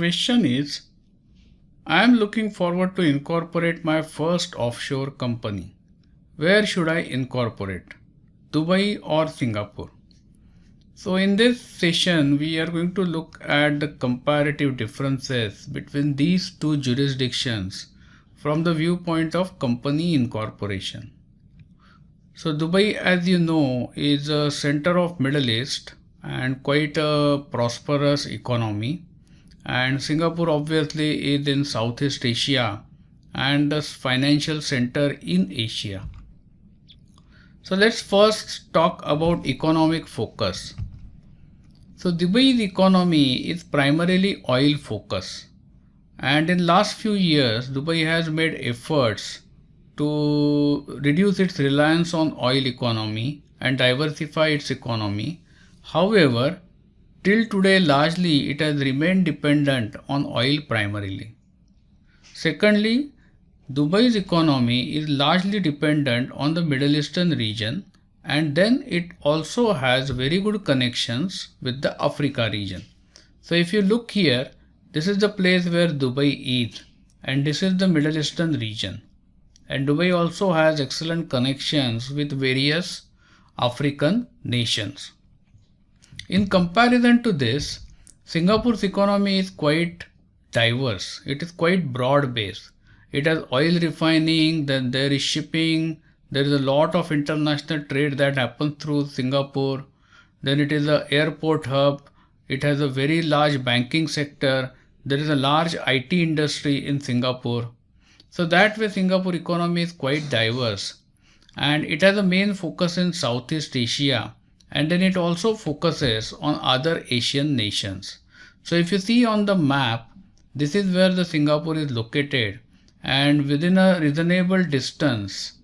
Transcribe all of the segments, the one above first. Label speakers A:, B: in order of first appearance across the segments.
A: question is, I am looking forward to incorporate my first offshore company. Where should I incorporate? Dubai or Singapore? So in this session, we are going to look at the comparative differences between these two jurisdictions from the viewpoint of company incorporation. So Dubai, as you know, is a center of Middle East and quite a prosperous economy. And Singapore obviously is in Southeast Asia and the financial center in Asia. So let's first talk about economic focus. So Dubai's economy is primarily oil focused, and in last few years Dubai has made efforts to reduce its reliance on oil economy and diversify its economy. However, till today largely it has remained dependent on oil primarily. Secondly, Dubai's economy is largely dependent on the Middle Eastern region, and then it also has very good connections with the Africa region. So if you look here, this is the place where Dubai is, and this is the Middle Eastern region. And Dubai also has excellent connections with various African nations. In comparison to this, Singapore's economy is quite diverse. It is quite broad based. It has oil refining, then there is shipping, there is a lot of international trade that happens through Singapore, then it is an airport hub, it has a very large banking sector, there is a large IT industry in Singapore. So that way Singapore economy is quite diverse, and it has a main focus in Southeast Asia, and then it also focuses on other Asian nations. So if you see on the map, this is where the Singapore is located, and within a reasonable distance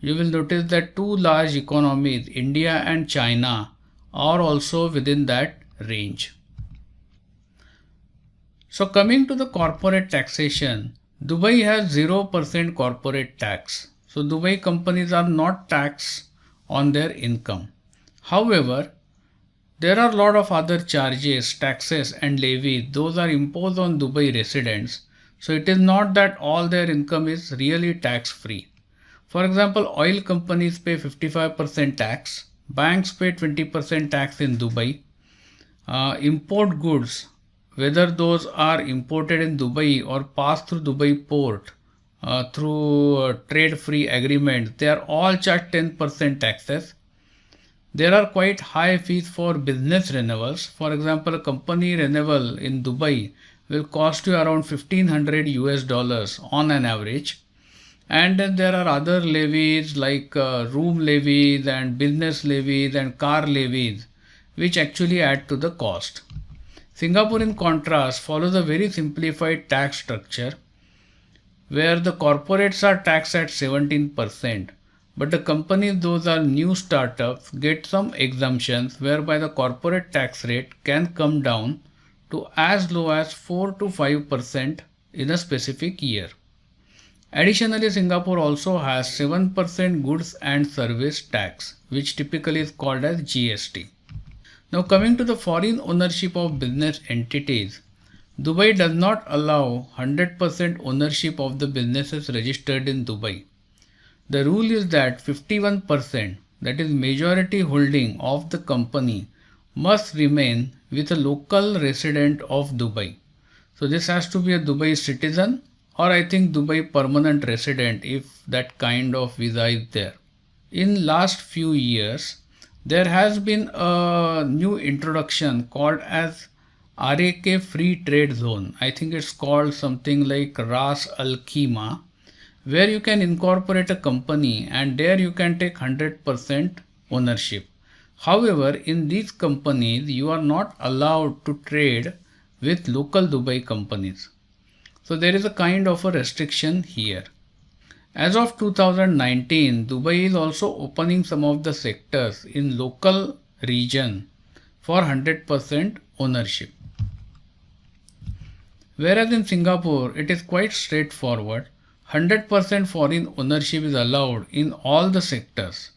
A: you will notice that two large economies, India and China, are also within that range. So coming to the corporate taxation, Dubai has 0% corporate tax. So Dubai companies are not taxed on their income. However, there are a lot of other charges, taxes and levies. Those are imposed on Dubai residents. So it is not that all their income is really tax free. For example, oil companies pay 55% tax, banks pay 20% tax in Dubai. Import goods, whether those are imported in Dubai or pass through Dubai port through trade-free agreement, they are all charged 10% taxes. There are quite high fees for business renewals. For example, a company renewal in Dubai will cost you around $1,500 on an average. And then there are other levies like room levies and business levies and car levies, which actually add to the cost. Singapore, in contrast, follows a very simplified tax structure where the corporates are taxed at 17%, but the companies, those are new startups, get some exemptions whereby the corporate tax rate can come down to as low as 4 to 5% in a specific year. Additionally, Singapore also has 7% goods and service tax, which typically is called as GST. Now coming to the foreign ownership of business entities, Dubai does not allow 100% ownership of the businesses registered in Dubai. The rule is that 51%, that is majority holding of the company, must remain with a local resident of Dubai. So this has to be a Dubai citizen, or I think Dubai permanent resident if that kind of visa is there. In last few years, there has been a new introduction called as RAK Free Trade Zone. I think it's called something like Ras Al Khaimah, where you can incorporate a company and there you can take 100% ownership. However, in these companies, you are not allowed to trade with local Dubai companies. So there is a kind of a restriction here. As of 2019, Dubai is also opening some of the sectors in local region for 100% ownership. Whereas in Singapore, it is quite straightforward. 100% foreign ownership is allowed in all the sectors.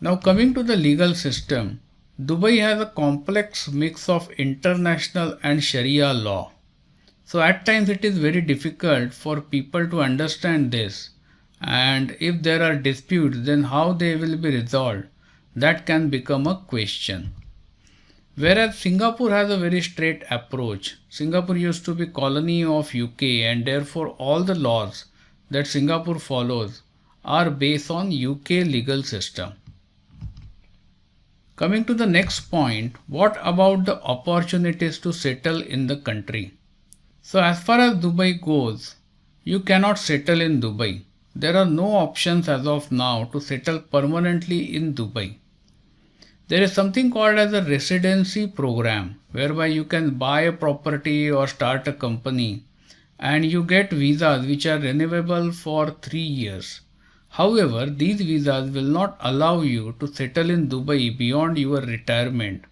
A: Now coming to the legal system, Dubai has a complex mix of international and Sharia law. So at times it is very difficult for people to understand this, and if there are disputes, then how they will be resolved, that can become a question. Whereas Singapore has a very straight approach. Singapore used to be colony of UK, and therefore all the laws that Singapore follows are based on UK legal system. Coming to the next point, what about the opportunities to settle in the country? So as far as Dubai goes, you cannot settle in Dubai. There are no options as of now to settle permanently in Dubai. There is something called as a residency program, whereby you can buy a property or start a company and you get visas which are renewable for 3 years. However, these visas will not allow you to settle in Dubai beyond your retirement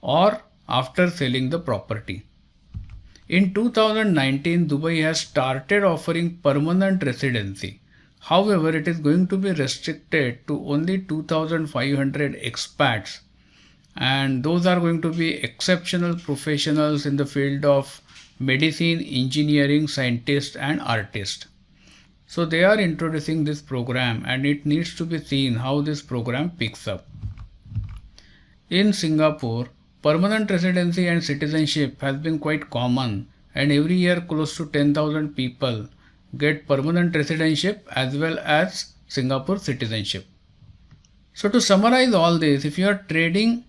A: or after selling the property. In 2019, Dubai has started offering permanent residency. However, it is going to be restricted to only 2,500 expats, and those are going to be exceptional professionals in the field of medicine, engineering, scientists and artists. So they are introducing this program, and it needs to be seen how this program picks up. In Singapore, permanent residency and citizenship has been quite common, and every year close to 10,000 people get permanent residency as well as Singapore citizenship. So to summarize all this, if you are trading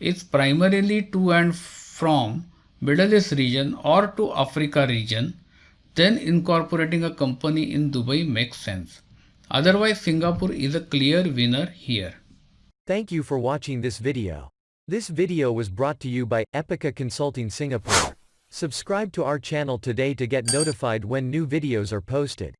A: is primarily to and from Middle East region or to Africa region, then incorporating a company in Dubai makes sense. Otherwise, Singapore is a clear winner here.
B: Thank you for watching this video. This video was brought to you by Epica Consulting Singapore. Subscribe to our channel today to get notified when new videos are posted.